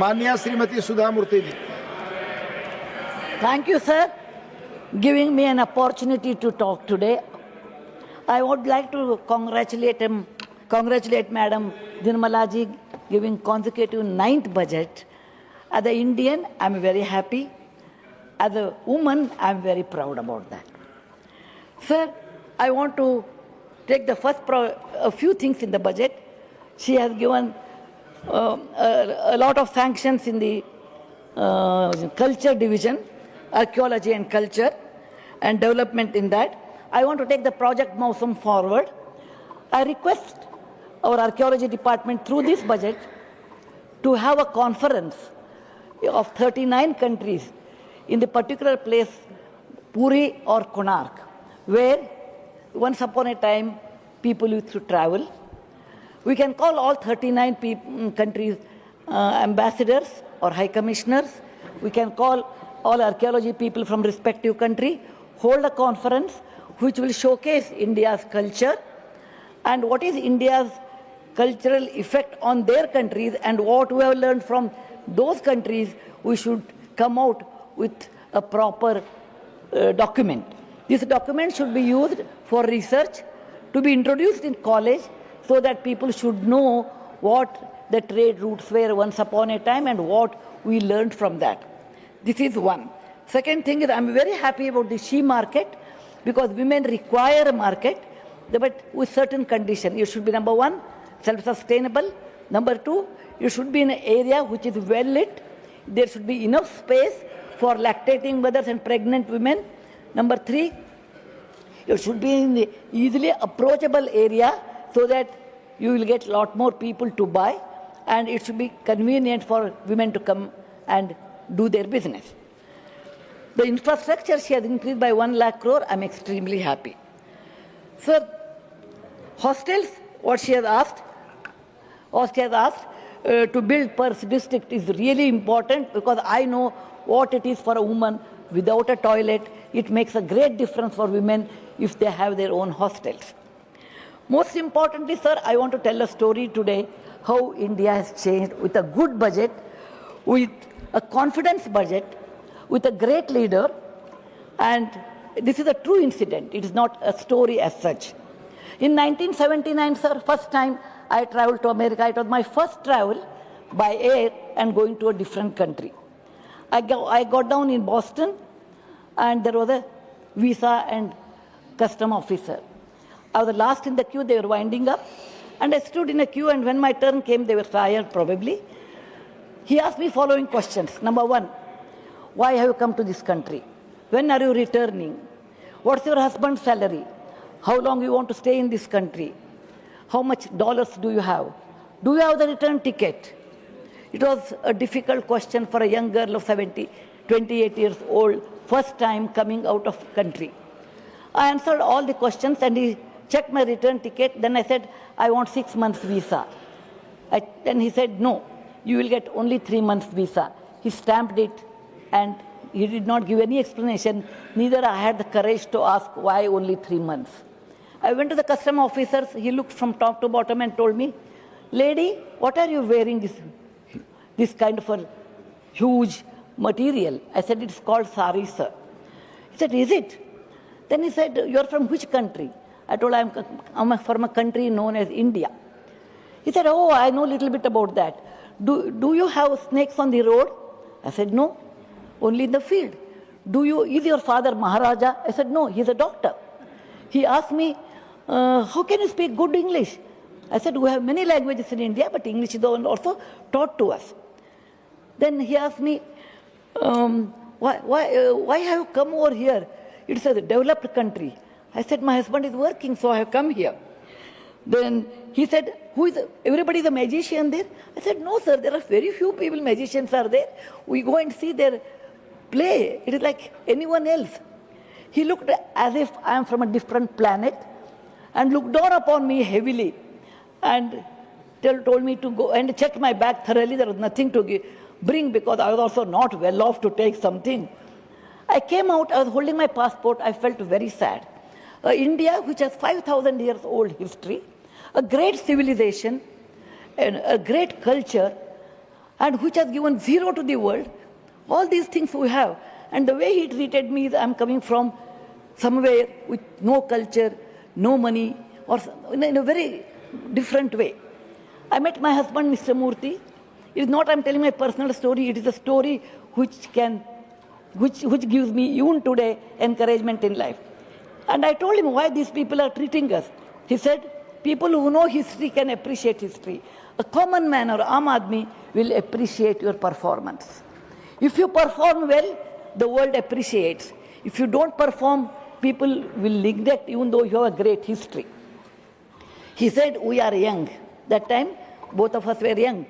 Manya Shrimati Sudha Murthy ji. Thank you, sir, giving me an opportunity to talk today. I would like to congratulate Madam Nirmala ji giving consecutive 9th budget. As an Indian, I'm very happy. As a woman, I'm very proud about that. Sir, I want to take the a few things in the budget. She has given a lot of sanctions in the culture division, archaeology and culture, and development in that. I want to take the project Mausam forward. I request our archaeology department through this budget to have a conference of 39 countries in the particular place, Puri or Konark, where once upon a time people used to travel. We can call all 39 countries ambassadors or high commissioners. We can call all archaeology people from respective country, hold a conference which will showcase India's culture and what is India's cultural effect on their countries and what we have learned from those countries. We should come out with a proper document. This document should be used for research, to be introduced in college so that people should know what the trade routes were once upon a time and what we learned from that. This is one. Second thing is I'm very happy about the she market because women require a market, but with certain conditions. You should be number one, self-sustainable. Number two, you should be in an area which is well lit. There should be enough space for lactating mothers and pregnant women. Number three, you should be in the easily approachable area so that you will get a lot more people to buy and it should be convenient for women to come and do their business. The infrastructure she has increased by 1 lakh crore. I'm extremely happy. Sir, hostels, what she has asked to build per district is really important because I know what it is for a woman without a toilet. It makes a great difference for women if they have their own hostels. Most importantly, sir, I want to tell a story today how India has changed with a good budget, with a confidence budget, with a great leader, and this is a true incident. It is not a story as such. In 1979, sir, first time I traveled to America. It was my first travel by air and going to a different country. I got down in Boston, and there was a visa and custom officer. I was the last in the queue. They were winding up, and I stood in a queue, and when my turn came, they were tired probably. He asked me following questions. Number one, why have you come to this country? When are you returning? What's your husband's salary? How long you want to stay in this country? How much dollars do you have? Do you have the return ticket? It was a difficult question for a young girl of 28 years old, first time coming out of country. I answered all the questions and he checked my return ticket. Then I said, I want 6 months visa. Then he said, no, you will get only 3 months visa. He stamped it and he did not give any explanation. Neither I had the courage to ask why only 3 months. I went to the custom officers. He looked from top to bottom and told me, lady, what are you wearing this kind of a huge material? I said, it's called sari, sir. He said, is it? Then he said, you're from which country? I told him, I'm from a country known as India. He said, oh, I know a little bit about that. Do you have snakes on the road? I said, no, only in the field. Is your father Maharaja? I said, no, he's a doctor. He asked me, how can you speak good English? I said, we have many languages in India, but English is also taught to us. Then he asked me, why have you come over here? It's a developed country. I said, my husband is working, so I have come here. Then he said, everybody is a magician there? I said, no, sir, there are very few people, magicians are there. We go and see their play. It is like anyone else. He looked as if I am from a different planet and looked down upon me heavily and told me to go and check my bag thoroughly. There was nothing to bring because I was also not well off to take something. I came out, I was holding my passport, I felt very sad. India, which has 5,000 years old history, a great civilization, and a great culture, and which has given zero to the world. All these things we have. And the way he treated me is I'm coming from somewhere with no culture, no money, or in a very different way. I met my husband, Mr. Murty. It is not I'm telling my personal story, it is a story which gives me even today encouragement in life. And I told him why these people are treating us. He said, people who know history can appreciate history. A common man or Aam Aadmi will appreciate your performance. If you perform well, the world appreciates. If you don't perform, people will neglect even though you have a great history. He said, we are young. That time, both of us were young.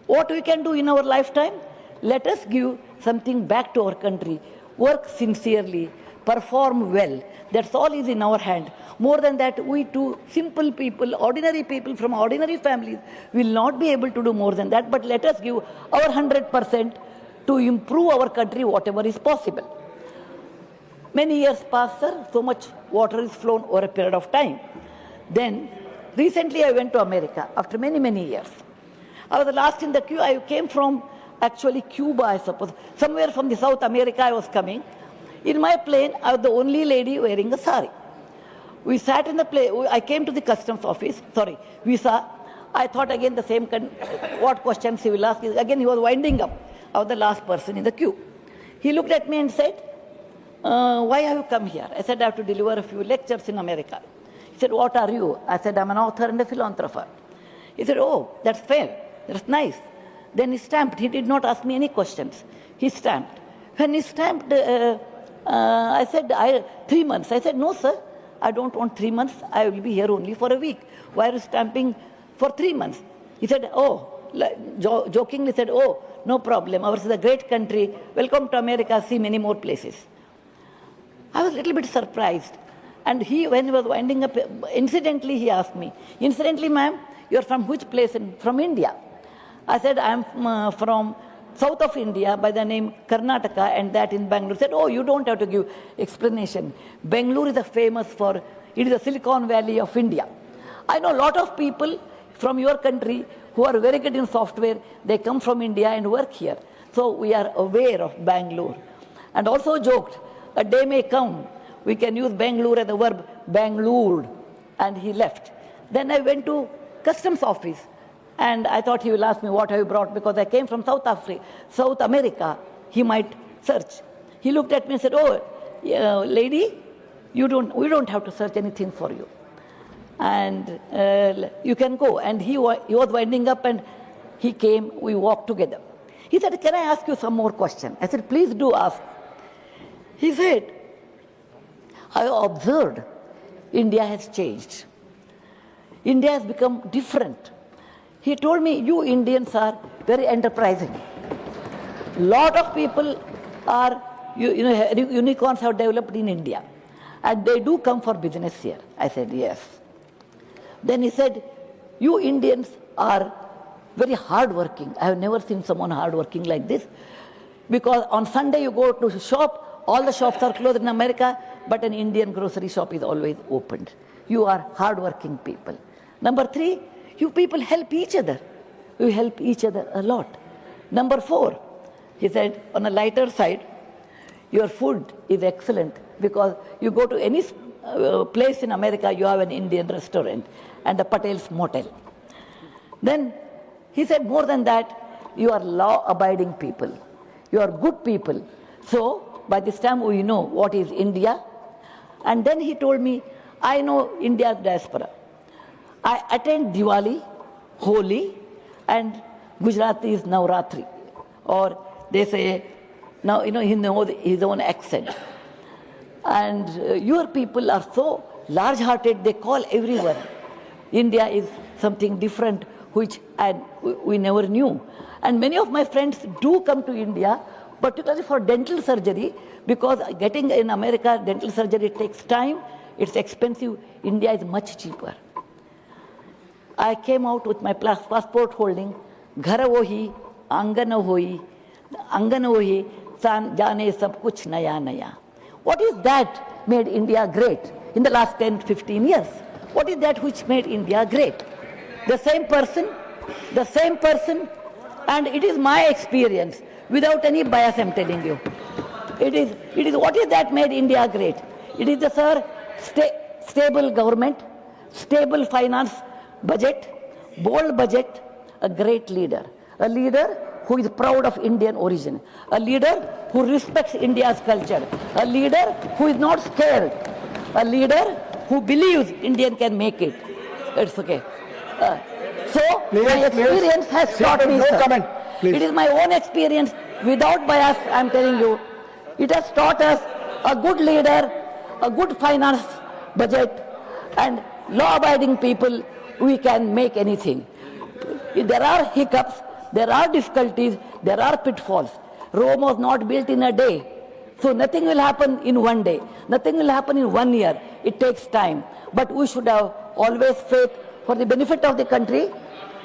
What we can do in our lifetime? Let us give something back to our country. Work sincerely, perform well. That's all is in our hand. More than that, we too, simple people, ordinary people from ordinary families, will not be able to do more than that. But let us give our 100% to improve our country, whatever is possible. Many years passed, sir. So much water is flown over a period of time. Then, recently I went to America after many, many years. I was the last in the queue. I came from actually Cuba, I suppose. Somewhere from the South America I was coming. In my plane, I was the only lady wearing a sari. We sat in the plane. I came to the customs office. Sorry, visa. I thought again the same, what questions he will ask. Again, he was winding up. I was the last person in the queue. He looked at me and said, why have you come here? I said, I have to deliver a few lectures in America. He said, what are you? I said, I'm an author and a philanthropist. He said, oh, that's fair. That's nice. Then he stamped. He did not ask me any questions. He stamped. When he stamped, I said, 3 months. I said, no, sir, I don't want 3 months. I will be here only for a week. Why are you stamping for 3 months? He said, oh, jokingly said, oh, no problem. Ours is a great country. Welcome to America. See many more places. I was a little bit surprised. And when he was winding up, incidentally, he asked me, incidentally, ma'am, you're from which place? From India. I said, I'm from south of India by the name Karnataka, and that in Bangalore. He said, oh, you don't have to give explanation. Bangalore is famous for, it is the Silicon Valley of India. I know a lot of people from your country who are very good in software. They come from India and work here. So we are aware of Bangalore. And also joked, a day may come, we can use Bangalore as the verb Bangalored. And he left. Then I went to customs office. And I thought he will ask me, what have you brought? Because I came from South America. He might search. He looked at me and said, oh, lady, we don't have to search anything for you. And you can go. And he was winding up and he came, we walked together. He said, can I ask you some more questions? I said, please do ask. He said, I observed India has changed. India has become different. He told me, you Indians are very enterprising. Lot of people are, unicorns have developed in India. And they do come for business here. I said, yes. Then he said, you Indians are very hardworking. I have never seen someone hardworking like this. Because on Sunday you go to shop, all the shops are closed in America, but an Indian grocery shop is always opened. You are hardworking people. Number 3, you people help each other. You help each other a lot. Number 4, he said, on a lighter side, your food is excellent because you go to any place in America, you have an Indian restaurant and the Patel's Motel. Then he said, more than that, you are law-abiding people. You are good people. So by this time we know what is India. And then he told me, I know India's diaspora. I attend Diwali, Holi, and Gujarati is Navratri. Or they say, now, he knows his own accent. And your people are so large-hearted, they call everyone. India is something different, which we never knew. And many of my friends do come to India, particularly for dental surgery, because getting in America, dental surgery takes time, it's expensive. India is much cheaper. I came out with my passport holding, Ghar wohi, Angan wohi, Jane sab kuch naya naya. What is that made India great in the last 10-15 years? What is that which made India great? The same person And it is my experience, without any bias I'm telling you. It is what is that made India great? It is the, sir, stable government, stable finance budget, bold budget, a great leader. A leader who is proud of Indian origin. A leader who respects India's culture. A leader who is not scared. A leader who believes Indian can make it. It's okay. My experience has taught me, sir. Comment, please. It is my own experience, without bias, I'm telling you. It has taught us a good leader, a good finance budget, and law-abiding people, we can make anything. There are hiccups, there are difficulties, there are pitfalls. Rome was not built in a day. So nothing will happen in one day. Nothing will happen in 1 year. It takes time. But we should have always faith for the benefit of the country,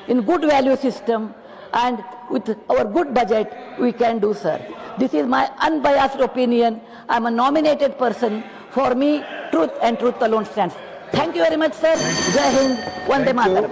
in good value system, and with our good budget, we can do, sir. This is my unbiased opinion. I'm a nominated person. For me, truth and truth alone stands. Thank you very much, sir. Jai Hind, Vande Mataram.